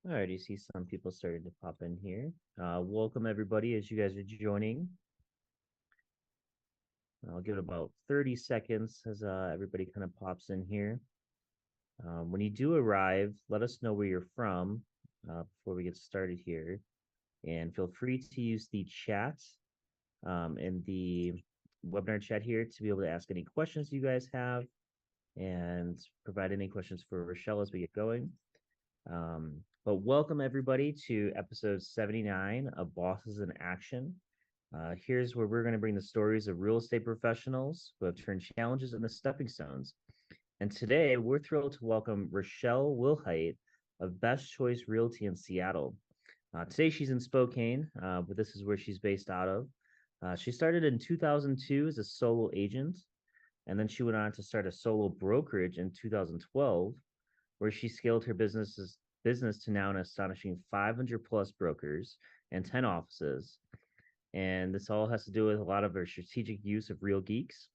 I already see some people starting to pop in here. Welcome everybody as you guys are joining. I'll give it about 30 seconds as everybody kind of pops in here. When you do arrive, let us know where you're from before we get started here. And feel free to use the chat in the webinar chat here to be able to ask any questions you guys have and provide any questions for Rachelle as we get going. But welcome everybody to episode 79 of Bosses in Action. Here's where we're going to bring the stories of real estate professionals who have turned challenges into stepping stones. And today we're thrilled to welcome Rachelle Willhite of Best Choice Realty in Seattle. Today she's in Spokane, but this is where she's based out of. She started in 2002 as a solo agent, and then she went on to start a solo brokerage in 2012, where she scaled her business to now an astonishing 500 plus brokers and 10 offices. And this all has to do with a lot of her strategic use of Real Geeks.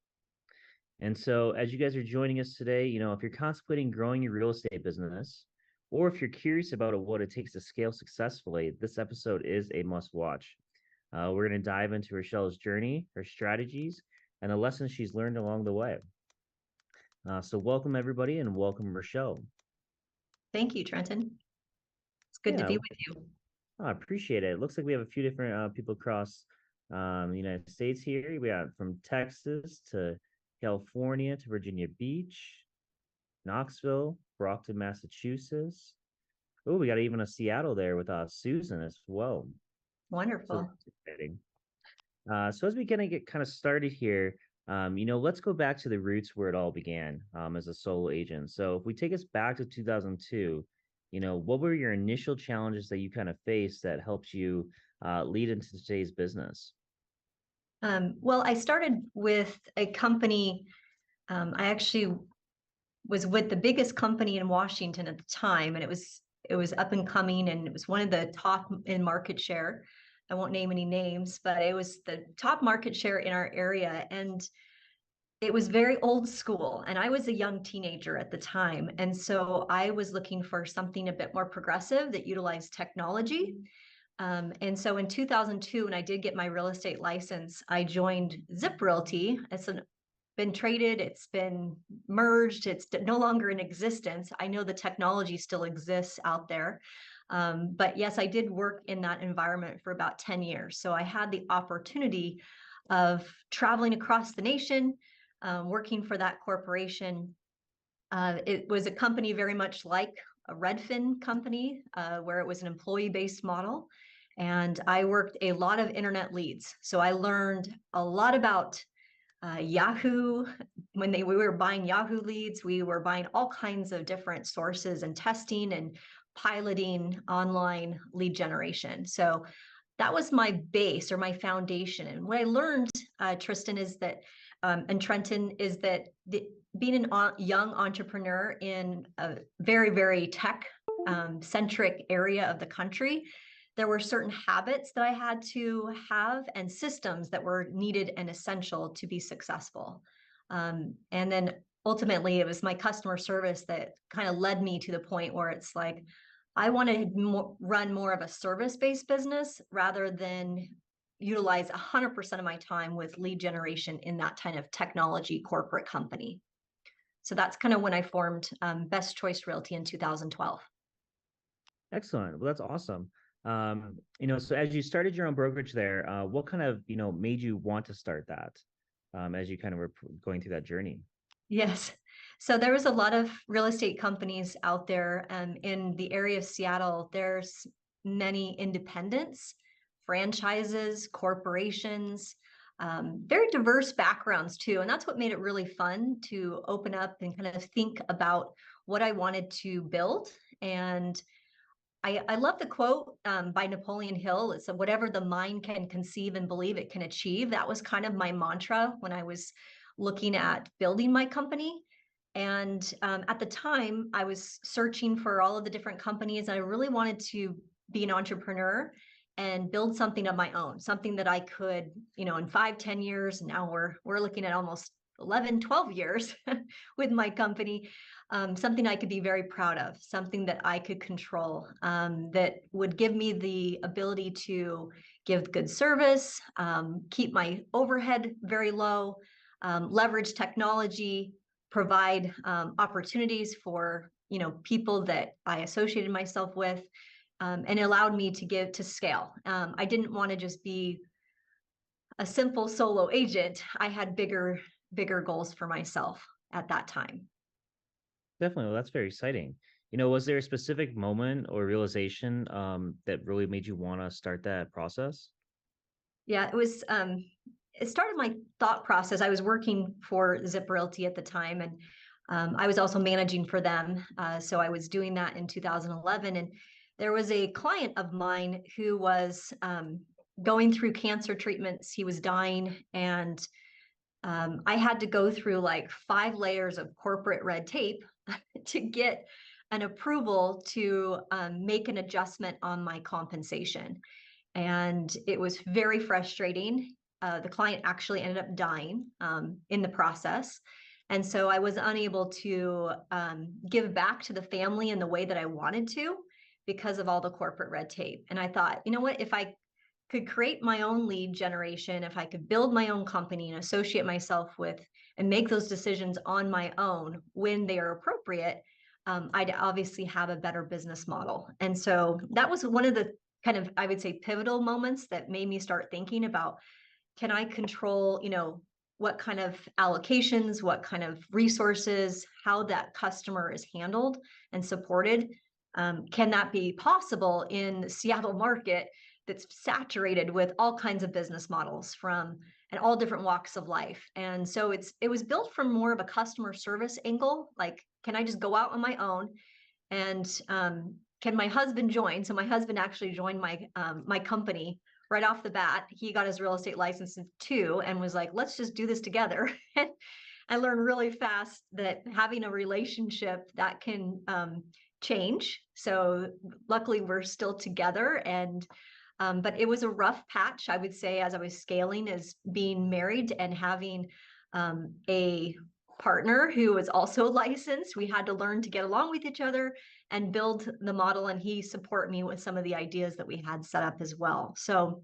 And so as you guys are joining us today, if you're contemplating growing your real estate business, or if you're curious about what it takes to scale successfully, this episode is a must watch. We're going to dive into Rachelle's journey, her strategies, and the lessons she's learned along the way. So welcome everybody, and welcome Rachelle. Thank you, Trenton. It's good to be with you. I appreciate it. It looks like we have a few different people across the United States here. We got from Texas to California to Virginia Beach, Knoxville, Brockton, Massachusetts. Oh, we got even a Seattle there with Susan as well. Wonderful. So that's exciting. So as we get kind of started here, let's go back to the roots where it all began as a solo agent. So if we take us back to 2002, what were your initial challenges that you kind of faced that helped you lead into today's business? Well, I started with a company. I actually was with the biggest company in Washington at the time, and it was up and coming, and it was one of the top in market share. I won't name any names, but it was the top market share in our area, and it was very old school. And I was a young teenager at the time, and so I was looking for something a bit more progressive that utilized technology. And so in 2002, when I did get my real estate license, I joined Zip Realty. It's been traded, it's been merged, it's no longer in existence. I know the technology still exists out there. But yes, I did work in that environment for about 10 years. So I had the opportunity of traveling across the nation, working for that corporation. It was a company very much like a Redfin company, where it was an employee-based model. And I worked a lot of internet leads. So I learned a lot about Yahoo. When we were buying Yahoo leads, we were buying all kinds of different sources and testing and piloting online lead generation. So that was my base or my foundation. And what I learned, Tristan, is that, and Trenton, is that being a young entrepreneur in a very, very tech centric area of the country, there were certain habits that I had to have and systems that were needed and essential to be successful. And then ultimately, it was my customer service that kind of led me to the point where it's like, I want to run more of a service-based business rather than utilize 100% of my time with lead generation in that kind of technology corporate company. So that's kind of when I formed Best Choice Realty in 2012. Excellent. Well, that's awesome. So as you started your own brokerage there, what kind of, made you want to start that as you kind of were going through that journey? Yes. So there was a lot of real estate companies out there in the area of Seattle. There's many independents, franchises, corporations, very diverse backgrounds too. And that's what made it really fun to open up and kind of think about what I wanted to build. And I love the quote by Napoleon Hill. It's whatever the mind can conceive and believe it can achieve. That was kind of my mantra when I was looking at building my company. And at the time, I was searching for all of the different companies. I really wanted to be an entrepreneur and build something of my own, something that I could, in 5, 10 years. Now we're looking at almost 11, 12 years with my company, something I could be very proud of, something that I could control, that would give me the ability to give good service, keep my overhead very low, leverage technology, provide opportunities for people that I associated myself with, and it allowed me to scale. I didn't want to just be a simple solo agent. I had bigger goals for myself at that time. Definitely. Well, that's very exciting. You know, was there a specific moment or realization that really made you want to start that process? Yeah, it started my thought process. I was working for Zip Realty at the time, and I was also managing for them. So I was doing that in 2011, and there was a client of mine who was going through cancer treatments. He was dying, and I had to go through like 5 layers of corporate red tape to get an approval to make an adjustment on my compensation. And it was very frustrating. The client actually ended up dying in the process. And so I was unable to give back to the family in the way that I wanted to because of all the corporate red tape. And I thought, you know what, if I could create my own lead generation, if I could build my own company and associate myself with and make those decisions on my own when they are appropriate, I'd obviously have a better business model. And so that was one of the kind of, I would say, pivotal moments that made me start thinking about, can I control, what kind of allocations, what kind of resources, how that customer is handled and supported. Can that be possible in the Seattle market that's saturated with all kinds of business models from and all different walks of life? And so it was built from more of a customer service angle. Like, can I just go out on my own, and can my husband join? So my husband actually joined my company right off the bat. He got his real estate license too, and was like, let's just do this together. And I learned really fast that having a relationship that can change. So luckily we're still together. And but it was a rough patch, I would say, as I was scaling, as being married and having a partner who was also licensed. We had to learn to get along with each other and build the model, and he support me with some of the ideas that we had set up as well. So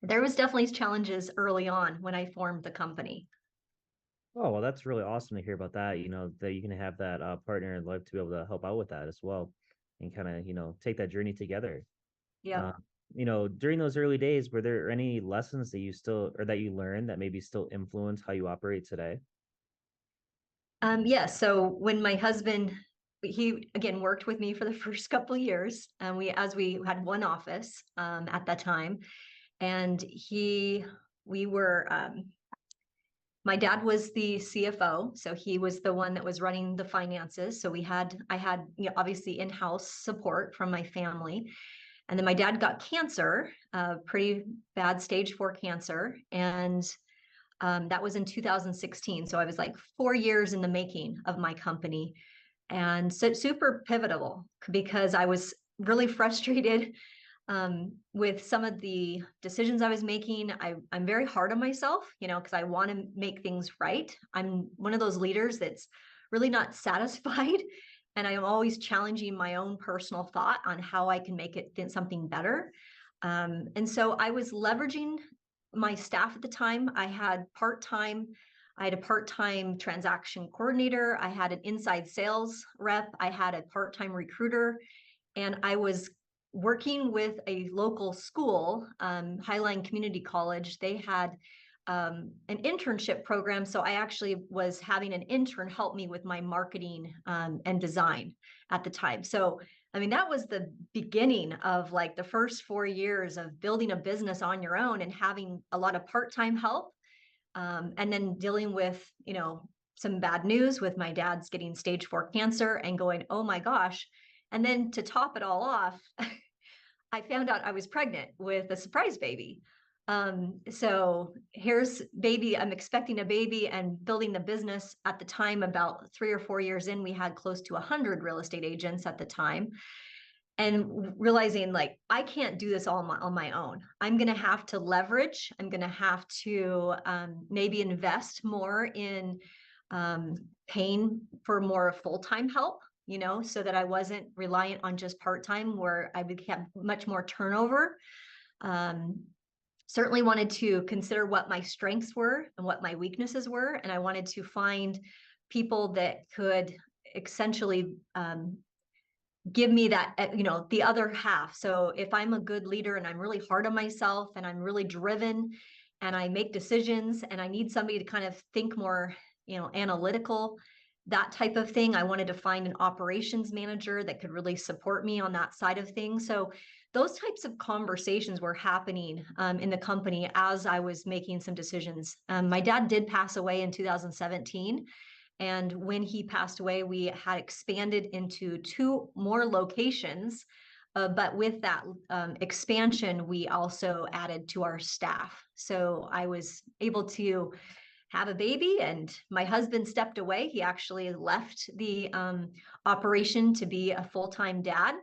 there was definitely challenges early on when I formed the company. Oh, well, that's really awesome to hear about that. You know, that you can have that partner in life to be able to help out with that as well and kind of, take that journey together. Yeah. Uh, during those early days, were there any lessons that you still or that you learned that maybe still influence how you operate today? Yeah. So when my husband, he again worked with me for the first couple of years, and we had one office at that time, and we were my dad was the CFO, so he was the one that was running the finances. So I had, obviously in-house support from my family. And then my dad got cancer, pretty bad stage 4 cancer. And that was in 2016. So I was like 4 years in the making of my company. And so super pivotal because I was really frustrated with some of the decisions I was making. I'm very hard on myself, because I want to make things right. I'm one of those leaders that's really not satisfied. And I am always challenging my own personal thought on how I can make it something better. And so I was leveraging my staff at the time. I had a part-time transaction coordinator. I had an inside sales rep. I had a part-time recruiter, and I was working with a local school, Highline Community College. They had an internship program. So I actually was having an intern help me with my marketing and design at the time. So, I mean, that was the beginning of like the first 4 years of building a business on your own and having a lot of part-time help. And then dealing with, some bad news with my dad's getting stage 4 cancer and going, oh my gosh. And then to top it all off, I found out I was pregnant with a surprise baby. So here's baby, I'm expecting a baby and building the business. At the time, about 3 or 4 years in, we had close to 100 real estate agents at the time. and realizing like I can't do this all on my own. I'm going to have to leverage. I'm going to have to maybe invest more in paying for more full-time help, so that I wasn't reliant on just part-time, where I would have much more turnover. Um, Certainly wanted to consider what my strengths were and what my weaknesses were, and I wanted to find people that could essentially give me that, the other half. So if I'm a good leader and I'm really hard on myself and I'm really driven and I make decisions and I need somebody to kind of think more, analytical, that type of thing, I wanted to find an operations manager that could really support me on that side of things. So those types of conversations were happening in the company as I was making some decisions. My dad did pass away in 2017. And when he passed away, we had expanded into 2 more locations. But with that expansion, we also added to our staff. So I was able to have a baby, and my husband stepped away. He actually left the operation to be a full-time dad.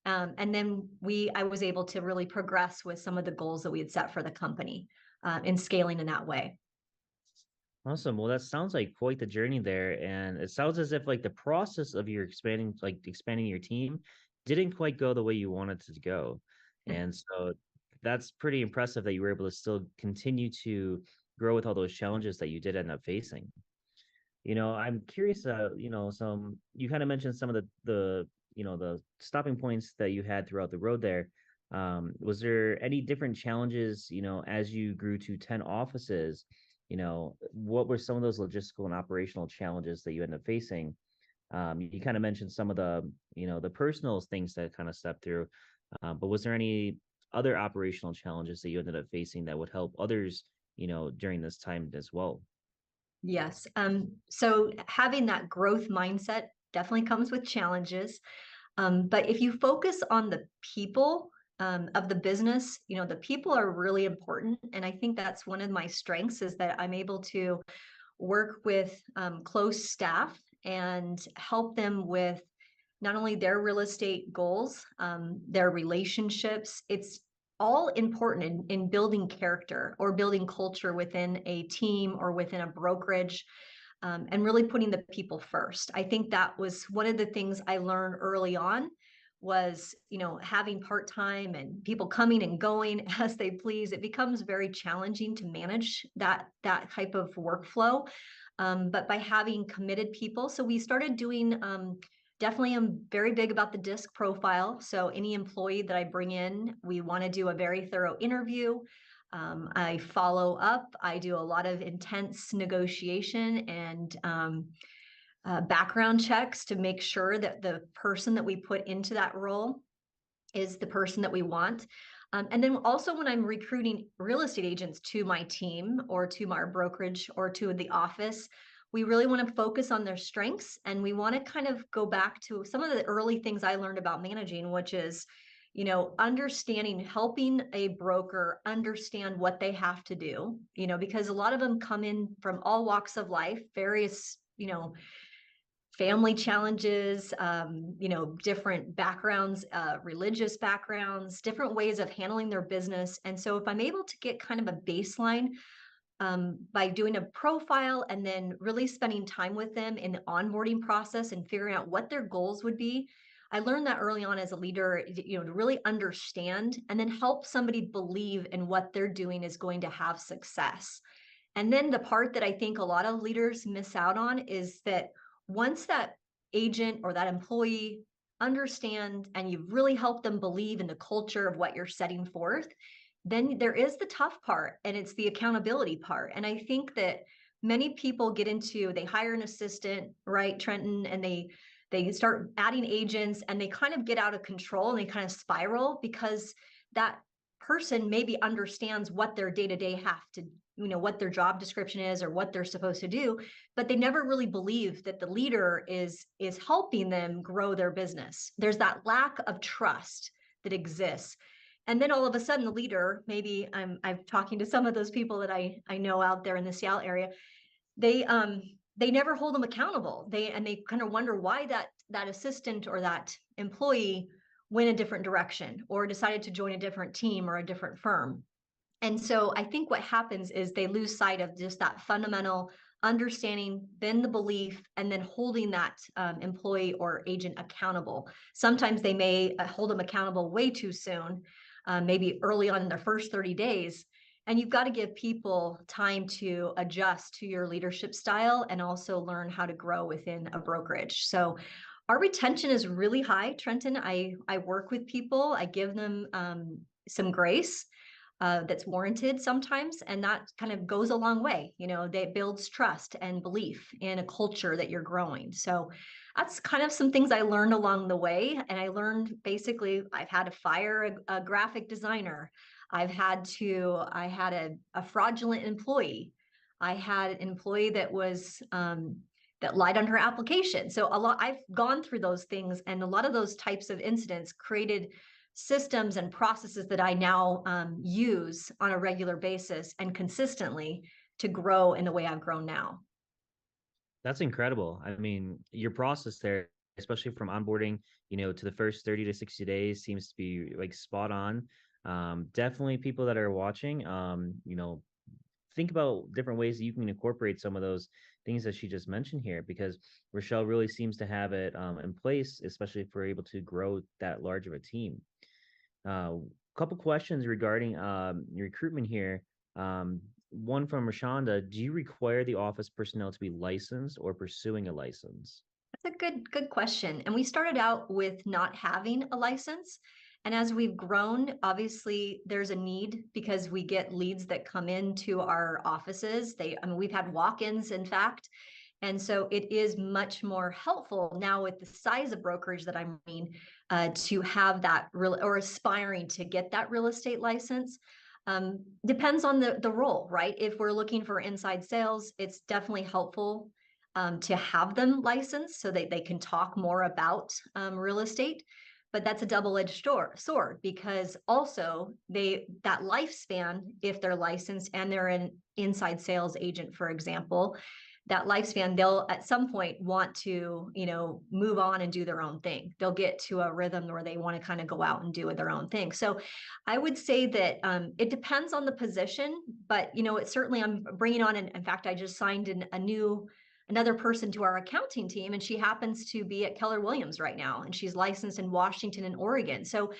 And then I was able to really progress with some of the goals that we had set for the company in scaling in that way. Awesome. Well, that sounds like quite the journey there. And it sounds as if like the process of your expanding your team didn't quite go the way you wanted it to go. And so that's pretty impressive that you were able to still continue to grow with all those challenges that you did end up facing. I'm curious, some you kind of mentioned some of the stopping points that you had throughout the road there. Was there any different challenges, as you grew to 10 offices? What were some of those logistical and operational challenges that you ended up facing? You kind of mentioned some of the personal things that kind of stepped through, but was there any other operational challenges that you ended up facing that would help others, during this time as well? Yes. So having that growth mindset definitely comes with challenges. But if you focus on the people of the business, the people are really important. And I think that's one of my strengths, is that I'm able to work with close staff and help them with not only their real estate goals, their relationships. It's all important in building character or building culture within a team or within a brokerage, and really putting the people first. I think that was one of the things I learned early on, was, having part-time and people coming and going as they please. It becomes very challenging to manage that type of workflow. But by having committed people, so we started doing, definitely I'm very big about the DISC profile. So any employee that I bring in, we want to do a very thorough interview. I follow up. I do a lot of intense negotiation and background checks to make sure that the person that we put into that role is the person that we want. And then also when I'm recruiting real estate agents to my team or to our brokerage or to the office, we really want to focus on their strengths. And we want to kind of go back to some of the early things I learned about managing, which is, understanding, helping a broker understand what they have to do, because a lot of them come in from all walks of life, various, family challenges, different backgrounds, religious backgrounds, different ways of handling their business. And so if I'm able to get kind of a baseline by doing a profile and then really spending time with them in the onboarding process and figuring out what their goals would be, I learned that early on as a leader, to really understand and then help somebody believe in what they're doing is going to have success. And then the part that I think a lot of leaders miss out on is that once that agent or that employee understand and you've really helped them believe in the culture of what you're setting forth, then there is the tough part, and it's the accountability part. And I think that many people they hire an assistant, right, Trenton, and they start adding agents and they kind of get out of control and they kind of spiral because that person maybe understands what their day-to-day have to, what their job description is or what they're supposed to do, but they never really believe that the leader is helping them grow their business. There's that lack of trust that exists. And then all of a sudden the leader, maybe I'm talking to some of those people that I know out there in the Seattle area, they never hold them accountable. They kind of wonder why that assistant or that employee went a different direction or decided to join a different team or a different firm. And so I think what happens is they lose sight of just that fundamental understanding, then the belief, and then holding that employee or agent accountable. Sometimes they may hold them accountable way too soon, maybe early on in their first 30 days. And you've got to give people time to adjust to your leadership style and also learn how to grow within a brokerage. So our retention is really high, Trenton. I work with people, I give them some grace that's warranted sometimes, and that kind of goes a long way. That builds trust and belief in a culture that you're growing. So that's kind of some things I learned along the way. And I learned basically I've had to fire a graphic designer. I had a fraudulent employee. I had an employee that was that lied on her application. So I've gone through those things, and a lot of those types of incidents created systems and processes that I now use on a regular basis and consistently to grow in the way I've grown now. That's incredible. I mean, your process there, especially from onboarding, to the first 30 to 60 days seems to be like spot on. Definitely people that are watching, think about different ways that you can incorporate some of those things that she just mentioned here, because Rachelle really seems to have it in place, especially if we're able to grow that large of a team. Couple questions regarding recruitment here. One from Rashonda: do you require the office personnel to be licensed or pursuing a license? That's a good question. And we started out with not having a license. And as we've grown, obviously there's a need because we get leads that come into our offices. We've had walk-ins, in fact. And so it is much more helpful now with the size of brokerage that I'm in to have that real or aspiring to get that real estate license. Depends on the role, right? If we're looking for inside sales, it's definitely helpful to have them licensed so that they can talk more about real estate. But that's a double-edged sword because also that lifespan, if they're licensed and they're an inside sales agent, for example, that lifespan, they'll at some point want to, move on and do their own thing. They'll get to a rhythm where they want to kind of go out and do their own thing. So I would say that it depends on the position, but, it's certainly I'm bringing on, and in fact, I just signed another person to our accounting team, and she happens to be at Keller Williams right now, and she's licensed in Washington and Oregon. So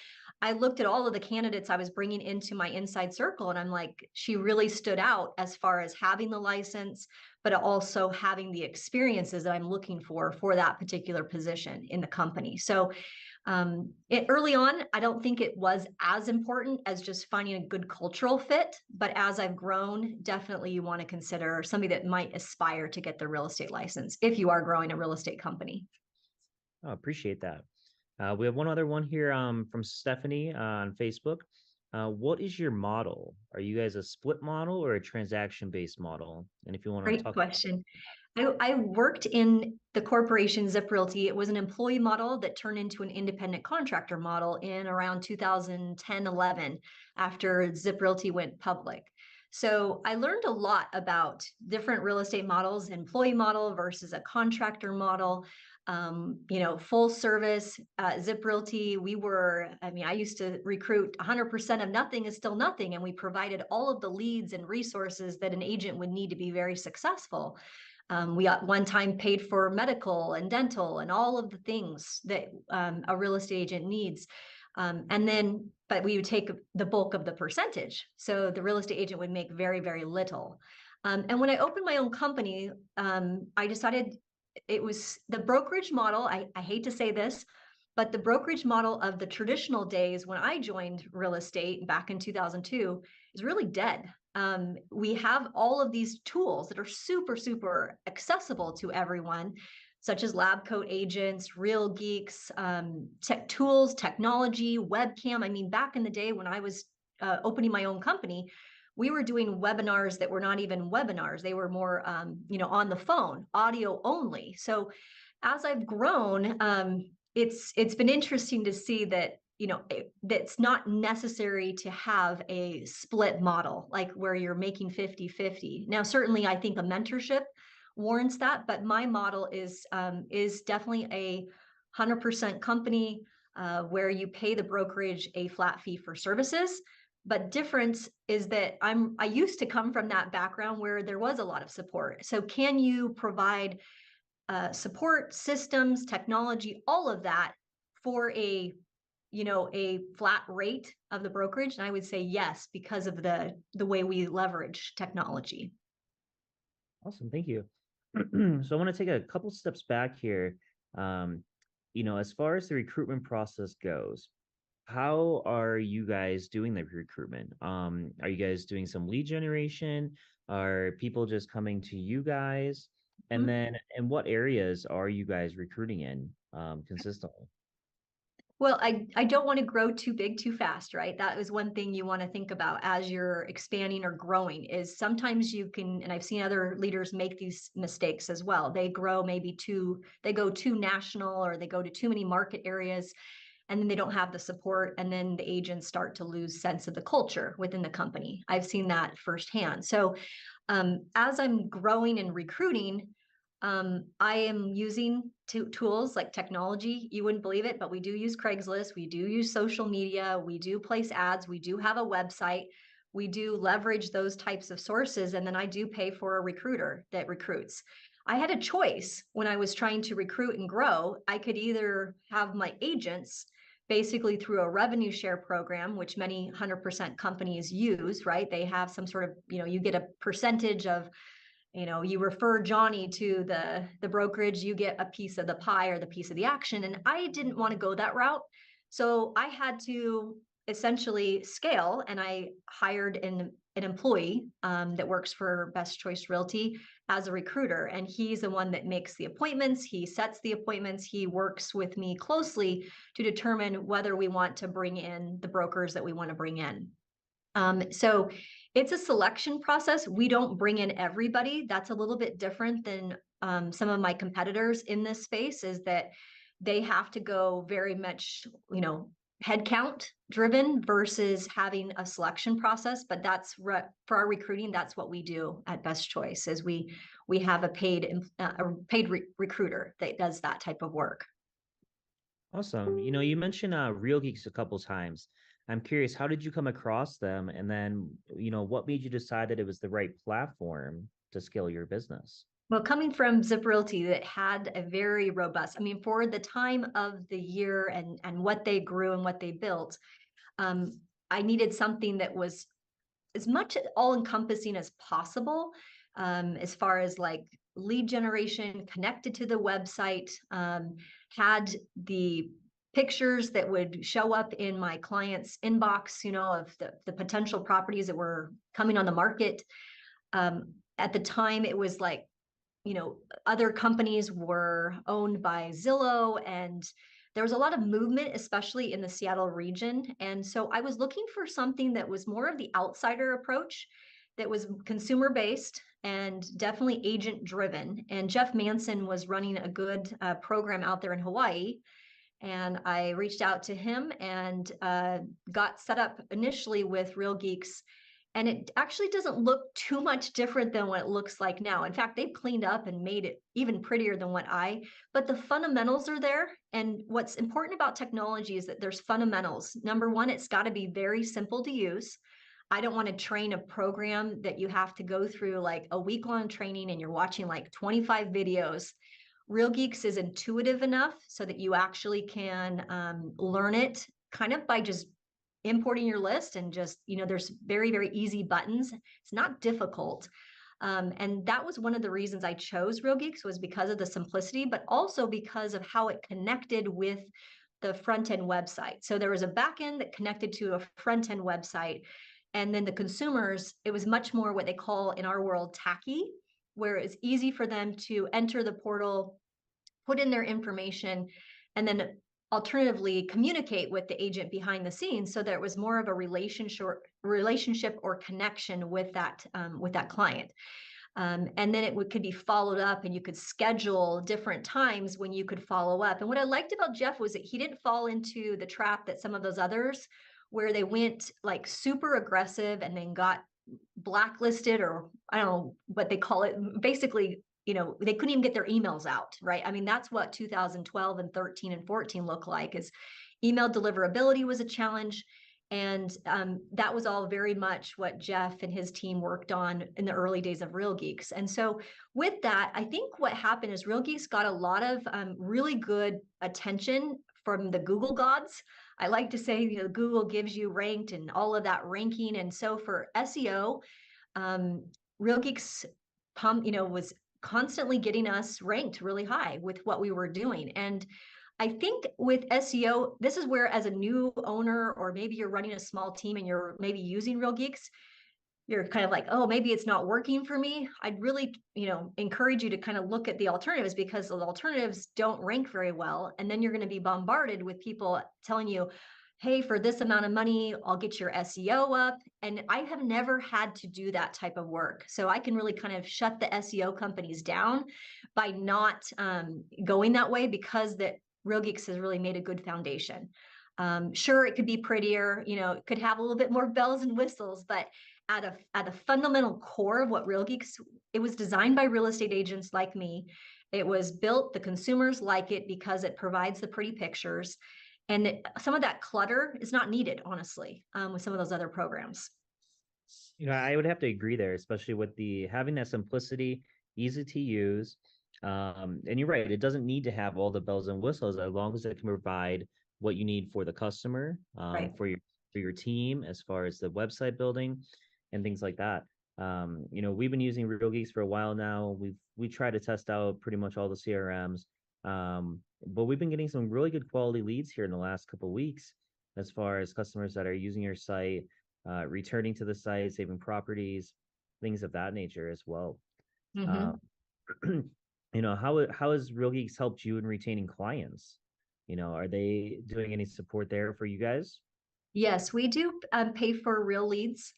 I looked at all of the candidates I was bringing into my inside circle, and I'm like, she really stood out as far as having the license, but also having the experiences that I'm looking for that particular position in the company. So early on, I don't think it was as important as just finding a good cultural fit. But as I've grown, definitely you want to consider somebody that might aspire to get the real estate license if you are growing a real estate company. Oh, appreciate that. We have one other one here from Stephanie on Facebook. What is your model? Are you guys a split model or a transaction-based model? And if you want to Great talk. question. I worked in the corporation Zip Realty. It was an employee model that turned into an independent contractor model in around 2010, 11, after Zip Realty went public. So I learned a lot about different real estate models, employee model versus a contractor model. Full service Zip Realty. I used to recruit 100% of nothing is still nothing. And we provided all of the leads and resources that an agent would need to be very successful. We at one time paid for medical and dental and all of the things that a real estate agent needs. But we would take the bulk of the percentage. So the real estate agent would make very, very little. And when I opened my own company, I decided it was the brokerage model. I hate to say this, but the brokerage model of the traditional days when I joined real estate back in 2002 is really dead. We have all of these tools that are super, super accessible to everyone, such as lab coat agents, Real Geeks, tech tools, technology, webcam. I mean, back in the day when I was opening my own company, we were doing webinars that were not even webinars. They were more, on the phone, audio only. So as I've grown, it's been interesting to see that that's not necessary to have a split model, like where you're making 50-50. Now, certainly I think a mentorship warrants that, but my model is definitely a 100% company. where you pay the brokerage a flat fee for services. But difference is that I used to come from that background where there was a lot of support. So can you provide support, systems, technology, all of that for a flat rate of the brokerage? And I would say yes, because of the way we leverage technology. Awesome, thank you. So I want to take a couple steps back here. Um, as far as the recruitment process goes, how are you guys doing the recruitment? Are you guys doing some lead generation? Are people just coming to you guys? And then in what areas are you guys recruiting in consistently? Well, I don't want to grow too big too fast, right? That is one thing you want to think about as you're expanding or growing is sometimes you can, and I've seen other leaders make these mistakes as well. They grow they go too national or they go to too many market areas and then they don't have the support and then the agents start to lose sense of the culture within the company. I've seen that firsthand. So as I'm growing and recruiting, I am using tools like technology. You wouldn't believe it, but we do use Craigslist. We do use social media. We do place ads. We do have a website. We do leverage those types of sources. And then I do pay for a recruiter that recruits. I had a choice when I was trying to recruit and grow. I could either have my agents basically through a revenue share program, which many 100% companies use, right? They have some sort of, you get a percentage of, you refer Johnny to the brokerage, you get a piece of the pie or the piece of the action. And I didn't want to go that route. So I had to essentially scale and I hired an employee that works for Best Choice Realty as a recruiter. And he's the one that makes the appointments. He sets the appointments. He works with me closely to determine whether we want to bring in the brokers that we want to bring in. So it's a selection process. We don't bring in everybody. That's a little bit different than some of my competitors in this space is that they have to go very much, headcount driven versus having a selection process. But that's for our recruiting. That's what we do at Best Choice is we have a paid recruiter that does that type of work. Awesome. You mentioned Real Geeks a couple times. I'm curious, how did you come across them? And then, what made you decide that it was the right platform to scale your business? Well, coming from Zip Realty that had a very robust, for the time of the year and what they grew and what they built, I needed something that was as much all encompassing as possible, as far as like lead generation connected to the website, had the pictures that would show up in my client's inbox, of the potential properties that were coming on the market. At the time, it was like, other companies were owned by Zillow and there was a lot of movement, especially in the Seattle region. And so I was looking for something that was more of the outsider approach, that was consumer based and definitely agent driven. And Jeff Manson was running a good program out there in Hawaii. And I reached out to him and got set up initially with Real Geeks. And it actually doesn't look too much different than what it looks like now. In fact, they've cleaned up and made it even prettier than but the fundamentals are there. And what's important about technology is that there's fundamentals. Number one, it's got to be very simple to use. I don't want to train a program that you have to go through like a week-long training and you're watching like 25 videos. Real Geeks is intuitive enough so that you actually can learn it kind of by just importing your list and just, there's very, very easy buttons. It's not difficult. And that was one of the reasons I chose Real Geeks was because of the simplicity, but also because of how it connected with the front end website. So there was a back end that connected to a front end website. And then the consumers, it was much more what they call in our world tacky, where it's easy for them to enter the portal, put in their information, and then alternatively communicate with the agent behind the scenes so there was more of a relationship or connection with that client. And then it could be followed up and you could schedule different times when you could follow up. And what I liked about Jeff was that he didn't fall into the trap that some of those others where they went like super aggressive and then got blacklisted, or I don't know what they call it, basically, they couldn't even get their emails out, right? That's what 2012 and 13 and 14 look like, is email deliverability was a challenge. And that was all very much what Jeff and his team worked on in the early days of Real Geeks. And so with that, I think what happened is Real Geeks got a lot of really good attention from the Google gods. I like to say, Google gives you ranked and all of that ranking. And so for SEO, Real Geeks was constantly getting us ranked really high with what we were doing. And I think with SEO, this is where, as a new owner, or maybe you're running a small team and you're maybe using Real Geeks, you're kind of like, oh, maybe it's not working for me. I'd really, encourage you to kind of look at the alternatives, because the alternatives don't rank very well. And then you're going to be bombarded with people telling you, hey, for this amount of money, I'll get your SEO up. And I have never had to do that type of work. So I can really kind of shut the SEO companies down by not going that way, because that Real Geeks has really made a good foundation. Sure, it could be prettier, it could have a little bit more bells and whistles, but at a fundamental core of what Real Geeks, it was designed by real estate agents like me. It was built, the consumers like it because it provides the pretty pictures. And some of that clutter is not needed, honestly, with some of those other programs. I would have to agree there, especially with the having that simplicity, easy to use. And you're right, it doesn't need to have all the bells and whistles, as long as it can provide what you need for the customer, Right. for your team, as far as the website building and things like that. We've been using Real Geeks for a while now. We try to test out pretty much all the CRMs. But we've been getting some really good quality leads here in the last couple of weeks, as far as customers that are using your site, returning to the site, saving properties, things of that nature as well. Mm-hmm. Um, how has Real Geeks helped you in retaining clients? Are they doing any support there for you guys? Yes, we do pay for real leads.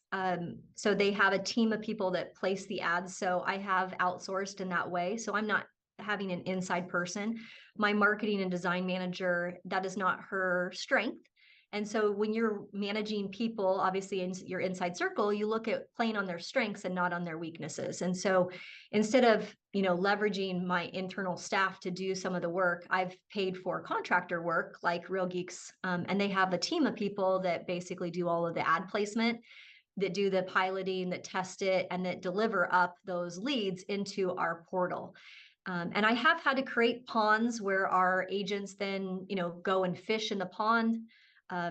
So they have a team of people that place the ads. So I have outsourced in that way. So I'm not having an inside person. My marketing and design manager, that is not her strength. And so when you're managing people, obviously in your inside circle, you look at playing on their strengths and not on their weaknesses. And so instead of, leveraging my internal staff to do some of the work, I've paid for contractor work like Real Geeks. And they have a team of people that basically do all of the ad placement, that do the piloting, that test it, and that deliver up those leads into our portal. And I have had to create ponds where our agents then, go and fish in the pond,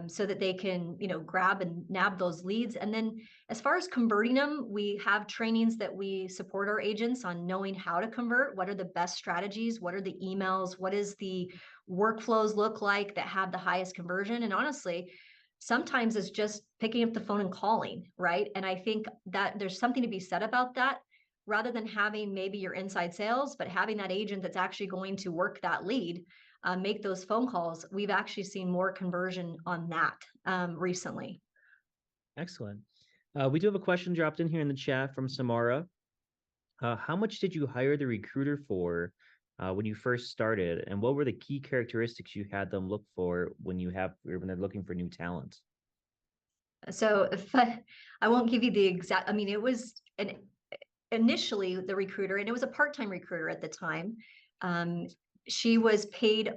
so that they can, grab and nab those leads. And then as far as converting them, we have trainings that we support our agents on knowing how to convert. What are the best strategies? What are the emails? What is the workflows look like that have the highest conversion? And honestly, sometimes it's just picking up the phone and calling, right? And I think that there's something to be said about that, rather than having maybe your inside sales, but having that agent that's actually going to work that lead, make those phone calls. We've actually seen more conversion on that recently. Excellent. We do have a question dropped in here in the chat from Samara. How much did you hire the recruiter for when you first started, and what were the key characteristics you had them look for when when they're looking for new talent? So if I won't give you the exact, I mean, it was initially the recruiter, and it was a part-time recruiter at the time. Um, she was paid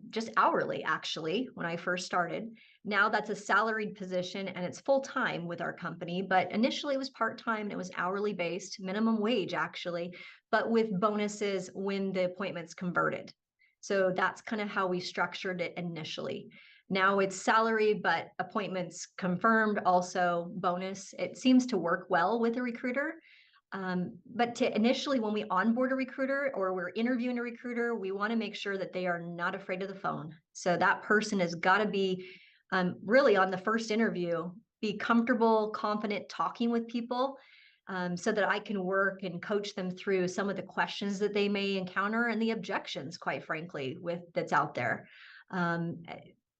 just hourly, actually, when I first started. Now that's a salaried position and it's full-time with our company, but initially it was part-time and it was hourly based, minimum wage actually, but with bonuses when the appointments converted. So that's kind of how we structured it initially. Now it's salary, but appointments confirmed, also bonus. It seems to work well with a recruiter. But to initially, when we onboard a recruiter or we're interviewing a recruiter, we want to make sure that they are not afraid of the phone. So that person has got to be really on the first interview, be comfortable, confident talking with people, so that I can work and coach them through some of the questions that they may encounter and the objections, quite frankly, with that's out there. Um,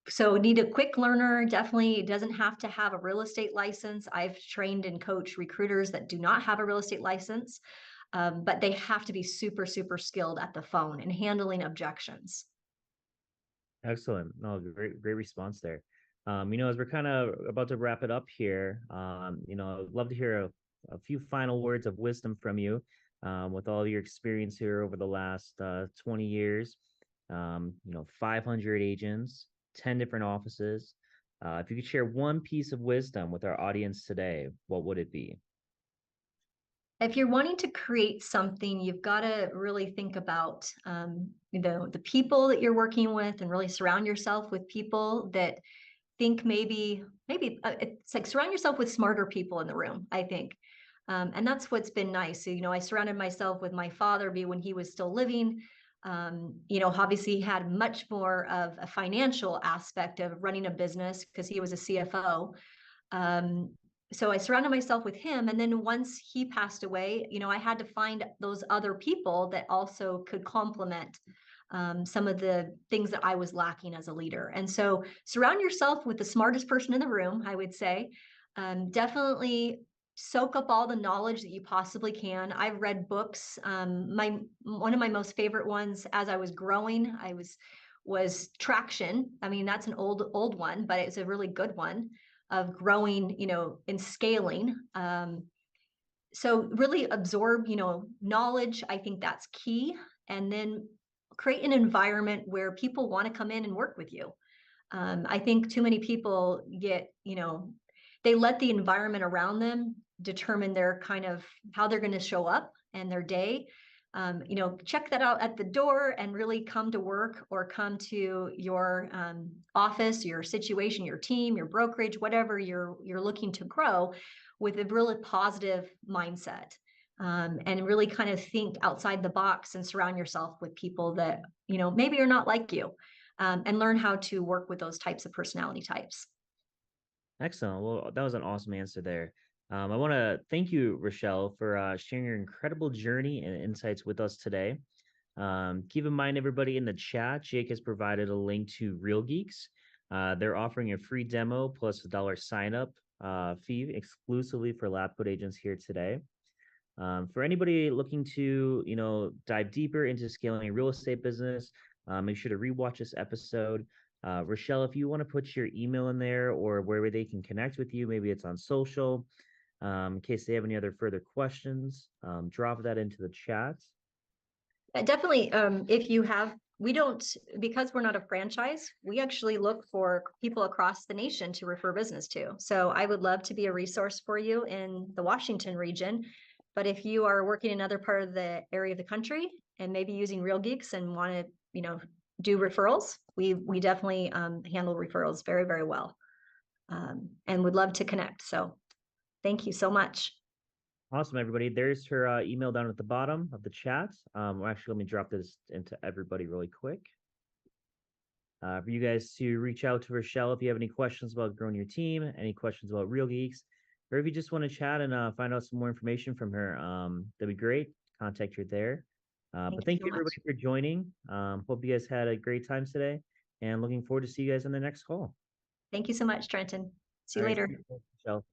so need a quick learner. Definitely doesn't have to have a real estate license. I've trained and coached recruiters that do not have a real estate license, but they have to be super, super skilled at the phone and handling objections. Excellent. No, great response there. As we're kind of about to wrap it up here, I'd love to hear a few final words of wisdom from you, with all your experience here over the last 20 years, 500 agents. 10 different offices. If you could share one piece of wisdom with our audience today, what would it be? If you're wanting to create something, you've got to really think about, the people that you're working with, and really surround yourself with people that think maybe it's like surround yourself with smarter people in the room, I think. And that's what's been nice. So, I surrounded myself with my father when he was still living. Obviously he had much more of a financial aspect of running a business because he was a CFO. Um, so I surrounded myself with him. And then once he passed away, I had to find those other people that also could complement some of the things that I was lacking as a leader. And so surround yourself with the smartest person in the room, I would say. Definitely soak up all the knowledge that you possibly can. I've read books. One of my most favorite ones as I was growing, was Traction. I mean, that's an old one, but it's a really good one of growing, and scaling. So really absorb, knowledge. I think that's key. And then create an environment where people want to come in and work with you. I think too many people they let the environment around them determine their kind of how they're going to show up and their day. Check that out at the door and really come to work or come to your office, your situation, your team, your brokerage, whatever you're looking to grow, with a really positive mindset. And really kind of think outside the box and surround yourself with people that maybe are not like you, and learn how to work with those types of personality types. Excellent. Well, that was an awesome answer there. I want to thank you, Rachelle, for sharing your incredible journey and insights with us today. Keep in mind, everybody in the chat, Jake has provided a link to Real Geeks. They're offering a free demo plus $1 sign up fee exclusively for lab coat agents here today. For anybody looking to, dive deeper into scaling a real estate business, make sure to rewatch this episode. Rachelle, if you want to put your email in there or where they can connect with you, maybe it's on social, in case they have any other further questions, drop that into the chat. Definitely. If you have, we don't, because we're not a franchise, we actually look for people across the nation to refer business to. So I would love to be a resource for you in the Washington region. But if you are working in another part of the area of the country and maybe using Real Geeks and want to, do referrals, we definitely handle referrals very, very well, and would love to connect. So thank you so much. Awesome, everybody. There's her email down at the bottom of the chat. Well, actually, let me drop this into everybody really quick. For you guys to reach out to Rachelle if you have any questions about growing your team, any questions about Real Geeks, or if you just want to chat and find out some more information from her, that'd be great. Contact her there. But You thank so you, much. everybody, for joining. Hope you guys had a great time today, and looking forward to see you guys on the next call. Thank you so much, Trenton. See All you right, later. see you, Rachelle.